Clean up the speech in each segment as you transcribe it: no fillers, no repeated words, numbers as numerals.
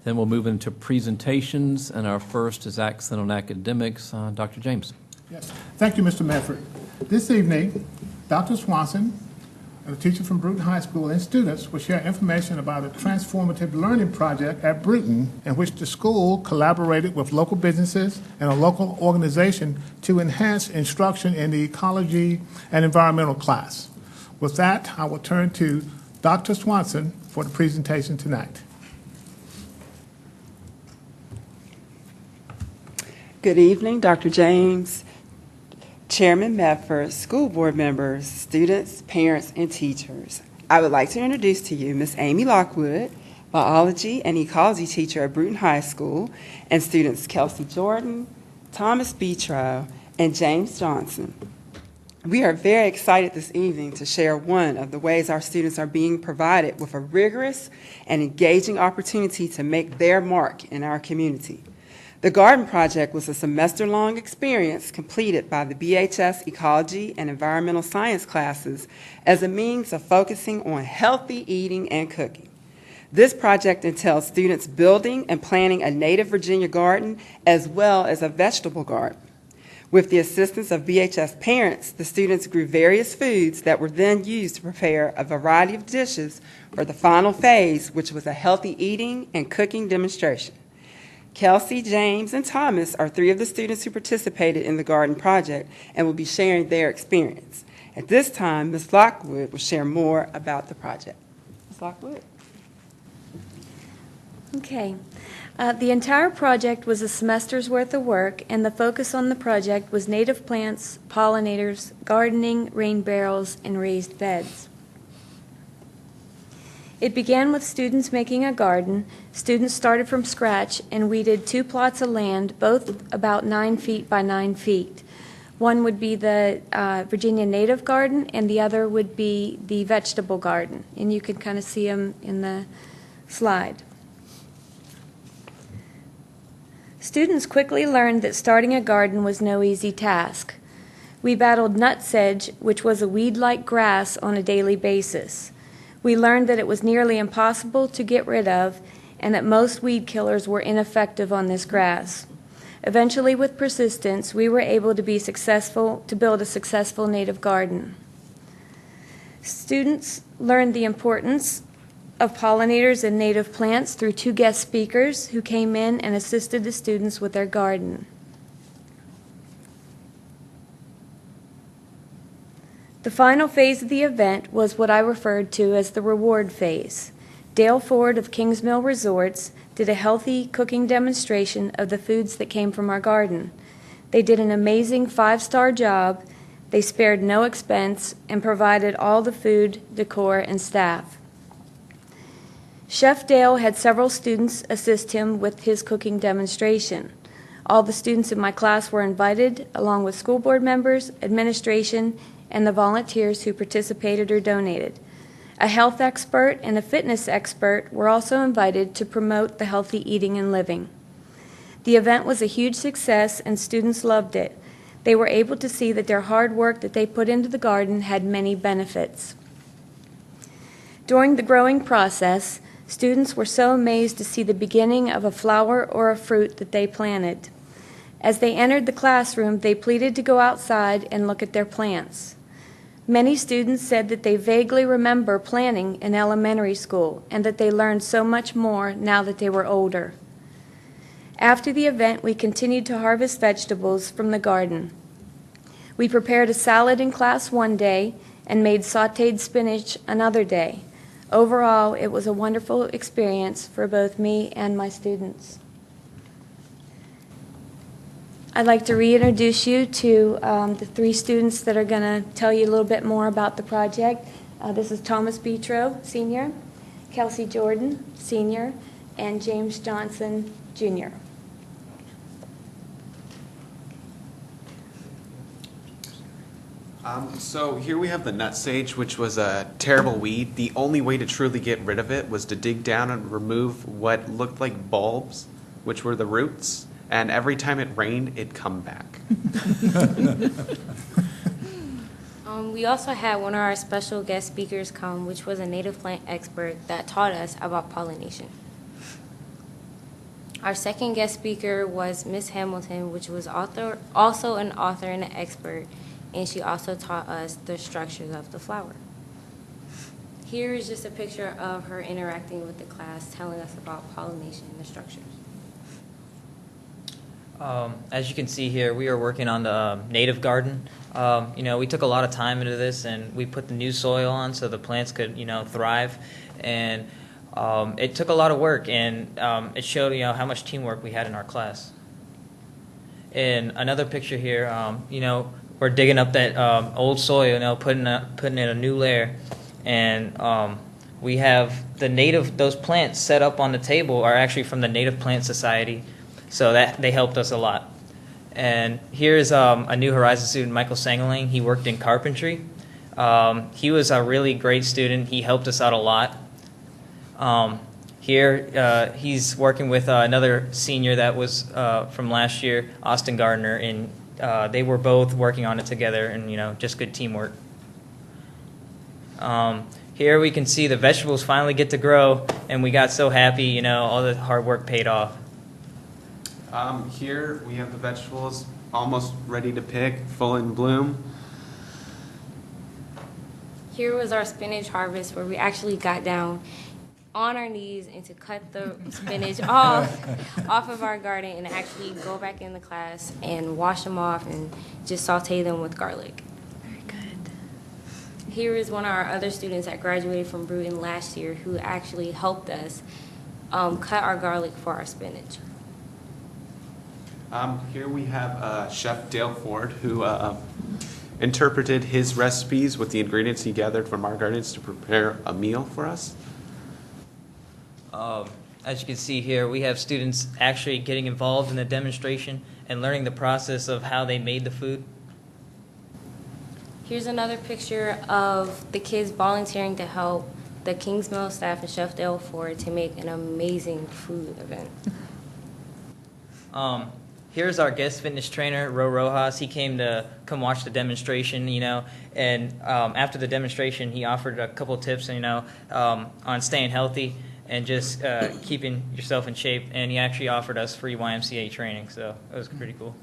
Then we'll move into presentations, and our first is Accent on Academics. Dr. James. Yes. Thank you, Mr. Medford. This evening, Dr. Swanson, a teacher from Bruton High School, and students will share information about a transformative learning project at Bruton in which the school collaborated with local businesses and a local organization to enhance instruction in the ecology and environmental class. With that, I will turn to Dr. Swanson for the presentation tonight. Good evening, Dr. James, Chairman Medford, school board members, students, parents, and teachers. I would like to introduce to you Ms. Amy Lockwood, biology and ecology teacher at Bruton High School, and students Kelsey Jordan, Thomas Betro, and James Johnson. We are very excited this evening to share one of the ways our students are being provided with a rigorous and engaging opportunity to make their mark in our community. The garden project was a semester-long experience completed by the BHS Ecology and Environmental Science classes as a means of focusing on healthy eating and cooking. This project entails students building and planting a native Virginia garden as well as a vegetable garden. With the assistance of BHS parents, the students grew various foods that were then used to prepare a variety of dishes for the final phase, which was a healthy eating and cooking demonstration. Kelsey, James, and Thomas are three of the students who participated in the garden project and will be sharing their experience. At this time, Ms. Lockwood will share more about the project. Ms. Lockwood. Okay. The entire project was a semester's worth of work, and the focus on the project was native plants, pollinators, gardening, rain barrels, and raised beds. It began with students making a garden. Students started from scratch and weeded 2 plots of land, both about 9 feet by 9 feet. One would be the Virginia native garden, and the other would be the vegetable garden. And you can kind of see them in the slide. Students quickly learned that starting a garden was no easy task. We battled nutsedge, which was a weed-like grass, on a daily basis. We learned that it was nearly impossible to get rid of and that most weed killers were ineffective on this grass. Eventually, with persistence, we were able to build a successful native garden. Students learned the importance of pollinators and native plants through 2 guest speakers who came in and assisted the students with their garden. The final phase of the event was what I referred to as the reward phase. Dale Ford of Kings Mill Resorts did a healthy cooking demonstration of the foods that came from our garden. They did an amazing 5-star job. They spared no expense and provided all the food, decor, and staff. Chef Dale had several students assist him with his cooking demonstration. All the students in my class were invited, along with school board members, administration, and the volunteers who participated or donated. A health expert and a fitness expert were also invited to promote the healthy eating and living. The event was a huge success and students loved it. They were able to see that their hard work that they put into the garden had many benefits. During the growing process, students were so amazed to see the beginning of a flower or a fruit that they planted. As they entered the classroom, they pleaded to go outside and look at their plants. Many students said that they vaguely remember planting in elementary school and that they learned so much more now that they were older. After the event, we continued to harvest vegetables from the garden. We prepared a salad in class one day and made sautéed spinach another day. Overall, it was a wonderful experience for both me and my students. I'd like to reintroduce you to the 3 students that are going to tell you a little bit more about the project. This is Thomas Betro, Senior, Kelsey Jordan, Senior, and James Johnson, Junior. So here we have the nutsedge, which was a terrible weed. The only way to truly get rid of it was to dig down and remove what looked like bulbs, which were the roots. And every time it rained, it'd come back. We also had one of our special guest speakers come, which was a native plant expert that taught us about pollination. Our second guest speaker was Miss Hamilton, which was also an author and an expert, and she also taught us the structures of the flower. Here is just a picture of her interacting with the class, telling us about pollination and the structures. As you can see here, we are working on the native garden. We took a lot of time into this, and we put the new soil on so the plants could, thrive. And it took a lot of work, and it showed, how much teamwork we had in our class. In another picture here, we're digging up that old soil, putting in a new layer, and we have those plants set up on the table are actually from the Native Plant Society. So that they helped us a lot. And here's a New Horizons student, Michael Sangalang. He worked in carpentry. He was a really great student. He helped us out a lot. Here he's working with another senior that was from last year, Austin Gardner, and they were both working on it together, and just good teamwork. Here we can see the vegetables finally get to grow, and we got so happy. All the hard work paid off. Here we have the vegetables almost ready to pick, full in bloom. Here was our spinach harvest, where we actually got down on our knees and to cut the spinach off of our garden and actually go back in the class and wash them off and just saute them with garlic. Very good. Here is one of our other students that graduated from Bruton last year who actually helped us cut our garlic for our spinach. Here we have Chef Dale Ford, who interpreted his recipes with the ingredients he gathered from our gardens to prepare a meal for us. As you can see here, we have students actually getting involved in the demonstration and learning the process of how they made the food. Here's another picture of the kids volunteering to help the Kings Mill staff and Chef Dale Ford to make an amazing food event. Here's our guest fitness trainer, Ro Rojas. He came to come watch the demonstration, and after the demonstration, he offered a couple tips, on staying healthy and just keeping yourself in shape. And he actually offered us free YMCA training, so it was pretty cool.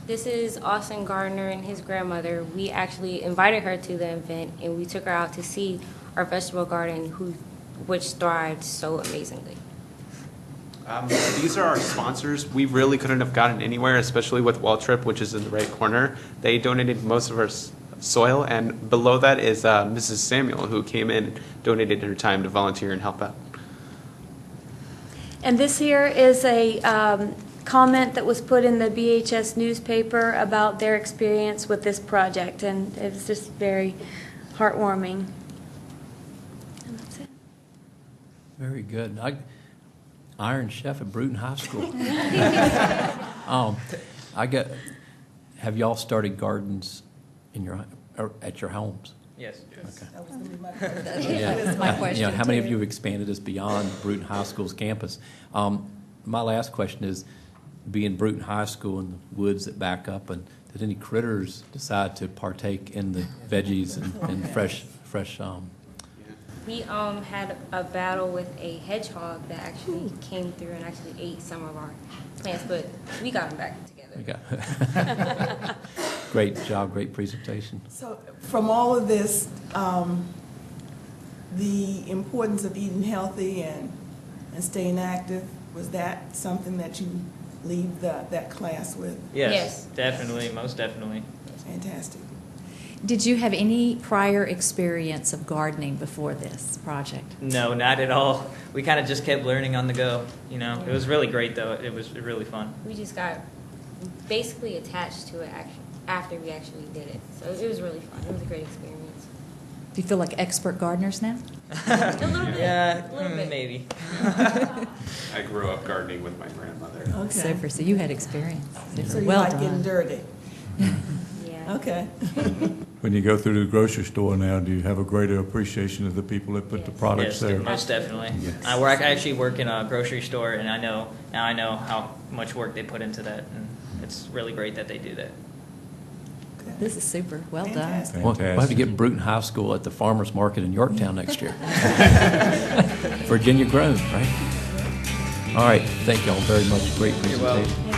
This is Austin Gardner and his grandmother. We actually invited her to the event, and we took her out to see our vegetable garden, which thrived so amazingly. These are our sponsors. We really couldn't have gotten anywhere, especially with Wall Trip, which is in the right corner. They donated most of our soil, and below that is Mrs. Samuel, who came in and donated her time to volunteer and help out. And this here is a comment that was put in the BHS newspaper about their experience with this project, and it was just very heartwarming. And that's it. Very good. Iron Chef at Bruton High School. Have y'all started gardens at your homes? Yes. Okay. That was going to be my question. That was my question, How many of too. you have expanded this beyond Bruton High School's campus? My last question is, being Bruton High School in the woods that back up, and did any critters decide to partake in the veggies and fresh? We had a battle with a hedgehog that actually came through and actually ate some of our plants, but we got them back together. Okay. Great job, great presentation. So from all of this, the importance of eating healthy and staying active, was that something that you leave that class with? Yes. Definitely, most definitely. Fantastic. Did you have any prior experience of gardening before this project? No, not at all. We kind of just kept learning on the go. It was really great though. It was really fun. We just got basically attached to it after we actually did it. So it was really fun. It was a great experience. Do you feel like expert gardeners now? A little bit. Yeah, a little bit. maybe. I grew up gardening with my grandmother. Okay. So you had experience. So you Well like getting done. dirty? Yeah. Okay. When you go through the grocery store now, do you have a greater appreciation of the people that put the products Yes, there? most definitely. Yes. I actually work in a grocery store, and I know how much work they put into that, and it's really great that they do that. This is super. Well done. Fantastic. We'll have to get Bruton High School at the farmer's market in Yorktown next year. Virginia grown, right? All right, thank y'all very much. Great You're welcome. presentation.